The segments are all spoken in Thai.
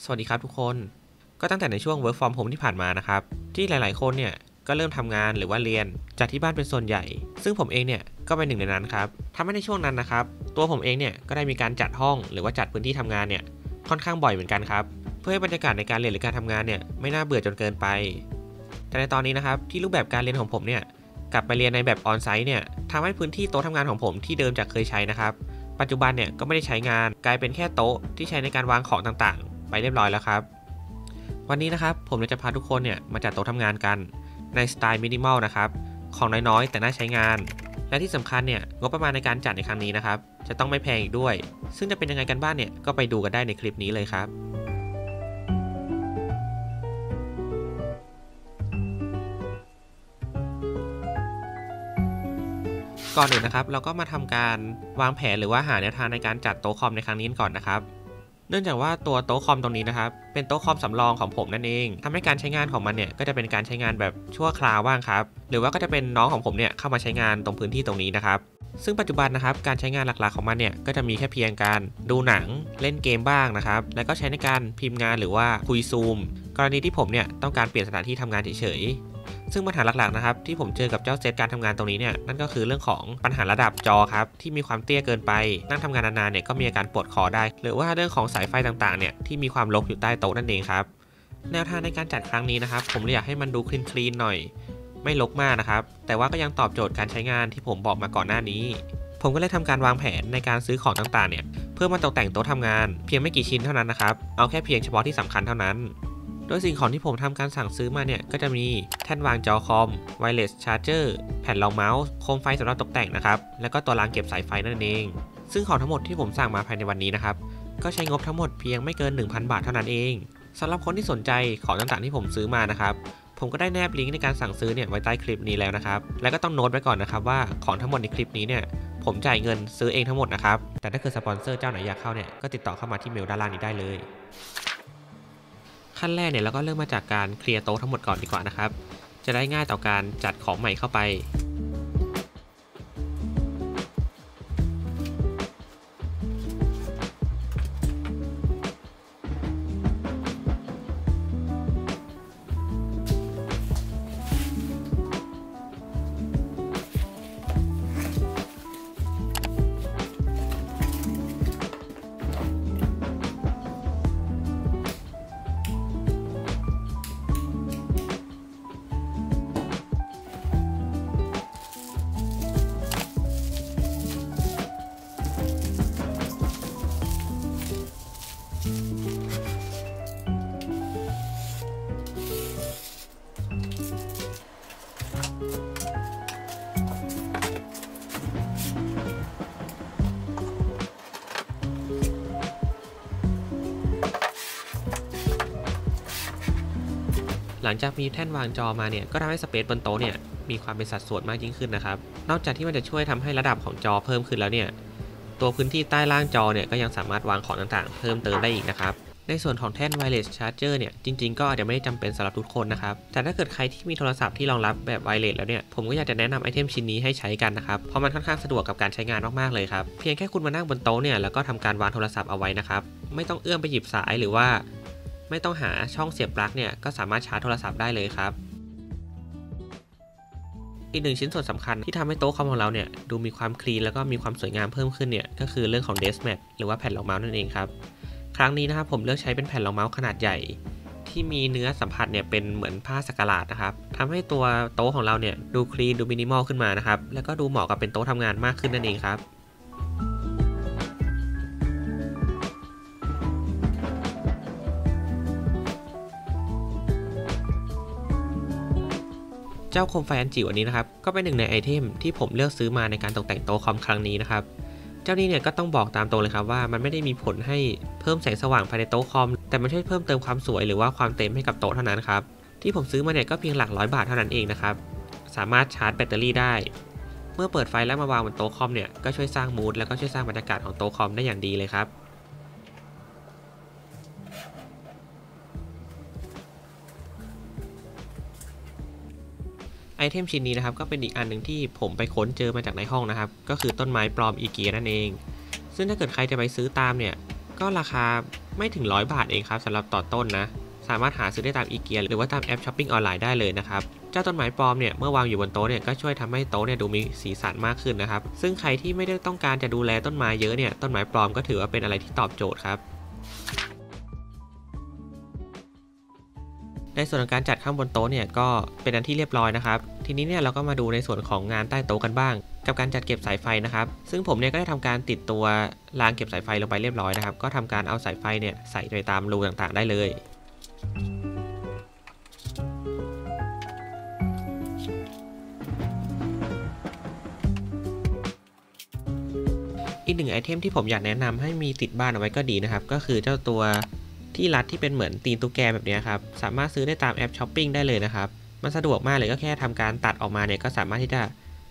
สวัสดีครับทุกคนก็ตั้งแต่ในช่วง work from home ที่ผ่านมานะครับที่หลายๆคนเนี่ยก็เริ่มทำงานหรือว่าเรียนจากที่บ้านเป็นส่วนใหญ่ซึ่งผมเองเนี่ยก็เป็นหนึ่งในนั้นครับทำให้ในช่วงนั้นนะครับตัวผมเองเนี่ยก็ได้มีการจัดห้องหรือว่าจัดพื้นที่ทำงานเนี่ยค่อนข้างบ่อยเหมือนกันครับเพื่อให้บรรยากาศในการเรียนหรือการทำงานเนี่ยไม่น่าเบื่อจนเกินไปแต่ในตอนนี้นะครับที่รูปแบบการเรียนของผมเนี่ยกลับไปเรียนในแบบออนไซต์เนี่ยทำให้พื้นที่โต๊ะทำงานของผมที่เดิมจากเคยใช้นะครับปัจจุบันเนี่ยก็ไม่ได้ใช้งานกลายเป็นแค่โต๊ะที่ใช้ในการวางของต่างๆไปเรียบร้อยแล้วครับวันนี้นะครับผมจะพาทุกคนเนี่ยมาจัดโต๊ะทำงานกันในสไตล์มินิมอลนะครับของน้อยๆแต่น่าใช้งานและที่สำคัญเนี่ยงบประมาณในการจัดในครั้งนี้นะครับจะต้องไม่แพงอีกด้วยซึ่งจะเป็นยังไงกันบ้างเนี่ยก็ไปดูกันได้ในคลิปนี้เลยครับก่อนอื่นนะครับเราก็มาทำการวางแผนหรือว่าหาแนวทางในการจัดโต๊ะคอมในครั้งนี้ก่อนนะครับเนื่องจากว่าตัวโต๊ะคอมตรงนี้นะครับเป็นโต๊ะคอมสำรองของผมนั่นเองทำให้การใช้งานของมันเนี่ยก็จะเป็นการใช้งานแบบชั่วคราวบ้างครับหรือว่าก็จะเป็นน้องของผมเนี่ยเข้ามาใช้งานตรงพื้นที่ตรงนี้นะครับซึ่งปัจจุบันนะครับการใช้งานหลักๆของมันเนี่ยก็จะมีแค่เพียงการดูหนังเล่นเกมบ้างนะครับแล้วก็ใช้ในการพิมพ์งานหรือว่าคุยซูมกรณีที่ผมเนี่ยต้องการเปลี่ยนสถานที่ทำงานเฉยซึ่งปัญหาหลักๆนะครับที่ผมเจอกับเจ้าเซตการทำงานตรงนี้เนี่ยนั่นก็คือเรื่องของปัญหาระดับจอครับที่มีความเตี้ยเกินไปนั่งทำงานนานๆเนี่ยก็มีอาการปวดคอได้หรือว่าเรื่องของสายไฟต่างๆเนี่ยที่มีความรกอยู่ใต้โต๊ะนั่นเองครับแนวทางในการจัดครั้งนี้นะครับผมเลยอยากให้มันดูคลีนๆหน่อยไม่รกมากนะครับแต่ว่าก็ยังตอบโจทย์การใช้งานที่ผมบอกมาก่อนหน้านี้ผมก็เลยทำการวางแผนในการซื้อของต่างๆเนี่ยเพื่อมาตกแต่งโต๊ะทำงานเพียงไม่กี่ชิ้นเท่านั้นนะครับเอาแค่เพียงเฉพาะที่สำคัญเท่านั้นโดยสิ่งของที่ผมทำการสั่งซื้อมาเนี่ยก็จะมีแท่นวางจอคอมไวเลสชาร์เจอร์แผ่นรองเมาส์โคมไฟสำหรับตกแต่งนะครับแล้วก็ตัวรางเก็บสายไฟนั่นเองซึ่งของทั้งหมดที่ผมสั่งมาภายในวันนี้นะครับก็ใช้งบทั้งหมดเพียงไม่เกิน 1,000 บาทเท่านั้นเองสำหรับคนที่สนใจของต่างๆที่ผมซื้อมานะครับผมก็ได้แนบลิงก์ในการสั่งซื้อเนี่ยไว้ใต้คลิปนี้แล้วนะครับแล้วก็ต้องโน้ตไว้ก่อนนะครับว่าของทั้งหมดในคลิปนี้เนี่ยผมจ่ายเงินซื้อเองทั้งหมดนะครับแต่ถ้าเกิดสปอนเซอร์เจ้าไหนอยากเข้าเนี่ยก็ติดต่อเข้ามาที่เมลด้านล่างนี้ได้เลยขั้นแรกเนี่ยเราก็เริ่มมาจากการเคลียร์โต๊ะทั้งหมดก่อนดีกว่านะครับจะได้ง่ายต่อการจัดของใหม่เข้าไปหลังจากมีแท่นวางจอมาเนี่ยก็ทำให้สเปซบนโต๊ะเนี่ยมีความเป็นสัดส่วนมากยิ่งขึ้นนะครับนอกจากที่มันจะช่วยทำให้ระดับของจอเพิ่มขึ้นแล้วเนี่ยตัวพื้นที่ใต้ล่างจอเนี่ยก็ยังสามารถวางของต่างๆเพิ่มเติมได้อีกนะครับในส่วนของแท่นไวเลสชาร์เจอร์เนี่ยจริงๆก็อาจจะไม่ได้จำเป็นสำหรับทุกคนนะครับแต่ถ้าเกิดใครที่มีโทรศัพท์ที่รองรับแบบไวเลสแล้วเนี่ยผมก็อยากจะแนะนำไอเทมชิ้นนี้ให้ใช้กันนะครับเพราะมันค่อนข้างสะดวกกับการใช้งานมากๆเลยครับเพียงแค่คุณมานั่งบนโต๊ะเนี่ยแล้วก็ทำการวางโทรศัพท์เอาไว้นะครับไม่ต้องเอื้อมไปหยิบสายหรือว่าไม่ต้องหาช่องเสียบปลั๊กเนี่ยก็สามารถชาร์จโทรศัพท์ได้เลยครับอีกหนึ่งชิ้นส่วนสำคัญที่ทำให้โต๊ะคอมของเราเนี่ยดูมีความคลีนแล้วก็มีความสวยงามเพิ่มขึ้นเนี่ยก็คือเรื่องของเดสก์แมทหรือว่าแผ่นรองเมาส์นั่นเองครับครั้งนี้นะครับผมเลือกใช้เป็นแผ่นรองเมาส์ขนาดใหญ่ที่มีเนื้อสัมผัสเนี่ยเป็นเหมือนผ้าสักหลาดนะครับทำให้ตัวโต๊ะของเราเนี่ยดูคลีนดูมินิมอลขึ้นมานะครับแล้วก็ดูเหมาะกับเป็นโต๊ะทำงานมากขึ้นนั่นเองครับเจ้าโคมไฟอันจิ๋วอันนี้นะครับก็เป็นหนึ่งในไอเทมที่ผมเลือกซื้อมาในการตกแต่งโต๊ะคอมครั้งนี้นะครับเจ้านี้เนี่ยก็ต้องบอกตามตรงเลยครับว่ามันไม่ได้มีผลให้เพิ่มแสงสว่างภายในโต๊ะคอมแต่มันช่วยเพิ่มเติมความสวยหรือว่าความเต็มให้กับโต๊ะเท่านั้นครับที่ผมซื้อมาเนี่ยก็เพียงหลักร้อยบาทเท่านั้นเองนะครับสามารถชาร์จแบตเตอรี่ได้เมื่อเปิดไฟแล้วมาวางบนโต๊ะคอมเนี่ยก็ช่วยสร้างมูดแล้วก็ช่วยสร้างบรรยากาศของโต๊ะคอมได้อย่างดีเลยครับไอเทมชิ้นนี้นะครับก็เป็นอีกอันหนึ่งที่ผมไปค้นเจอมาจากในห้องนะครับก็คือต้นไม้ปลอมอีเกียนั่นเองซึ่งถ้าเกิดใครจะไปซื้อตามเนี่ยก็ราคา ไม่ถึง100 บาทเองครับสำหรับต่อต้นนะสามารถหาซื้อได้ตามอีเกียหรือว่าตามแอปช้อปปิ้งออนไลน์ได้เลยนะครับเจ้าต้นไม้ปลอมเนี่ยเมื่อวางอยู่บนโต๊ะเนี่ยก็ช่วยทำให้โต๊ะเนี่ยดูมีสีสันมากขึ้นนะครับซึ่งใครที่ไม่ได้ต้องการจะดูแลต้นไม้เยอะเนี่ยต้นไม้ปลอมก็ถือว่าเป็นอะไรที่ตอบโจทย์ครับในส่วนของการจัดข้างบนโต๊ะเนี่ยก็เป็นอันที่เรียบร้อยนะครับทีนี้เนี่ยเราก็มาดูในส่วนของงานใต้โต๊ะกันบ้างกับการจัดเก็บสายไฟนะครับซึ่งผมเนี่ยก็ได้ทำการติดตัวรางเก็บสายไฟลงไปเรียบร้อยนะครับก็ทำการเอาสายไฟเนี่ยใส่ไปตามรูต่างๆได้เลยอีกหนึ่งไอเทมที่ผมอยากแนะนำให้มีติดบ้านเอาไว้ก็ดีนะครับก็คือเจ้าตัวที่รัดที่เป็นเหมือนตีนตุ๊กแกแบบนี้ครับสามารถซื้อได้ตามแอปช้อปปิ้งได้เลยนะครับมันสะดวกมากเลยก็แค่ทำการตัดออกมาเนี่ยก็สามารถที่จะ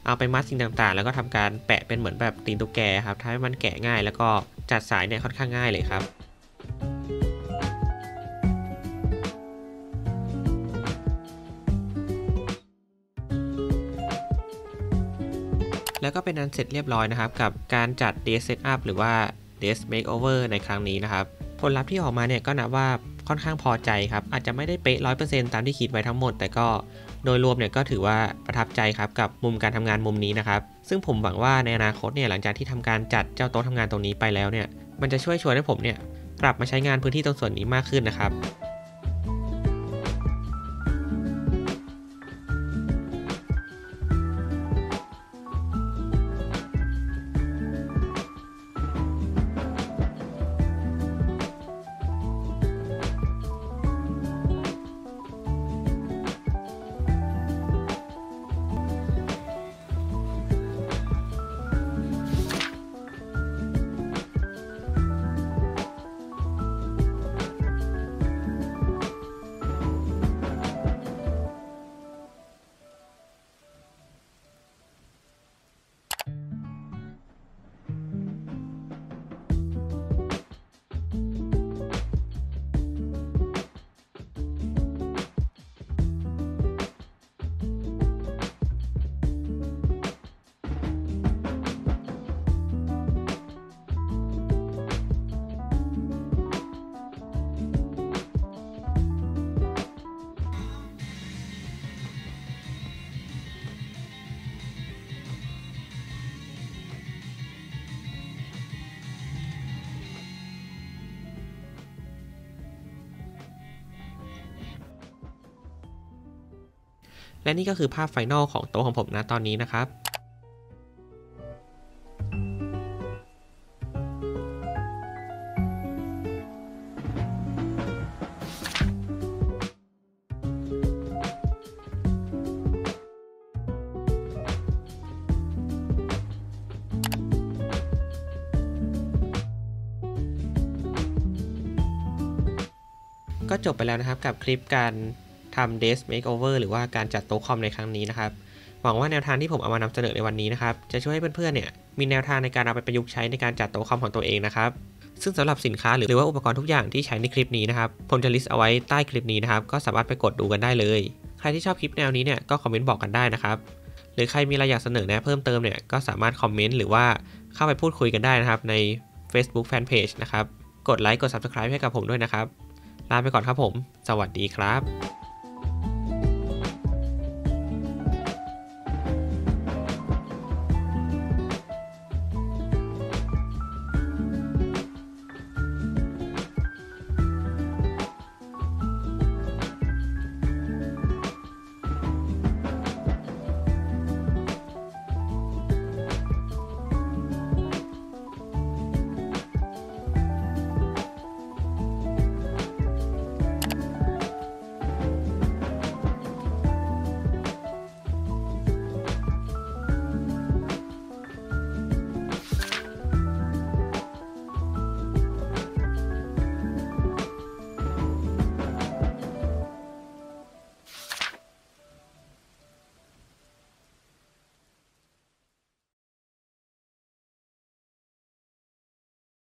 เอาไปมัดสิ่งต่างๆแล้วก็ทำการแปะเป็นเหมือนแบบตีนตุ๊กแกครับทำให้มันแกะง่ายแล้วก็จัดสายเนี่ยค่อนข้างง่ายเลยครับแล้วก็เป็นอันเสร็จเรียบร้อยนะครับกับการจัด Desk Setup หรือว่า Desk Makeover ในครั้งนี้นะครับผลลัพธ์ที่ออกมาเนี่ยก็นับว่าค่อนข้างพอใจครับอาจจะไม่ได้เป๊ะ 100% ตามที่คิดไว้ทั้งหมดแต่ก็โดยรวมเนี่ยก็ถือว่าประทับใจครับกับมุมการทำงานมุมนี้นะครับซึ่งผมหวังว่าในอนาคตเนี่ยหลังจากที่ทำการจัดเจ้าโต๊ะทำงานตรงนี้ไปแล้วเนี่ยมันจะช่วยชวนให้ผมเนี่ยกลับมาใช้งานพื้นที่ตรงส่วนนี้มากขึ้นนะครับและนี่ก็คือภาพไฟนอลของโต๊ะของผมนะตอนนี้นะครับก็จบไปแล้วนะครับกับคลิปการทำ Desk Makeover หรือว่าการจัดโต๊ะคอมในครั้งนี้นะครับหวังว่าแนวทางที่ผมเอามานำเสนอในวันนี้นะครับจะช่วยให้เพื่อนๆเนี่ยมีแนวทางในการเอาไปประยุกต์ใช้ในการจัดโต๊ะคอมของตัวเองนะครับซึ่งสำหรับสินค้าหรือว่าอุปกรณ์ทุกอย่างที่ใช้ในคลิปนี้นะครับผมจะลิสต์เอาไว้ใต้คลิปนี้นะครับก็สามารถไปกดดูกันได้เลยใครที่ชอบคลิปแนวนี้เนี่ยก็คอมเมนต์บอกกันได้นะครับหรือใครมีอะไรอยากเสนอแนะเพิ่มเติมเนี่ยก็สามารถคอมเมนต์หรือว่าเข้าไปพูดคุยกันได้นะครับใน Facebook Fanpage นะครับกดไลค์กด Subscribe ให้กับผมด้วยนะครับลาไปก่อนครับผมสวัสดีครับ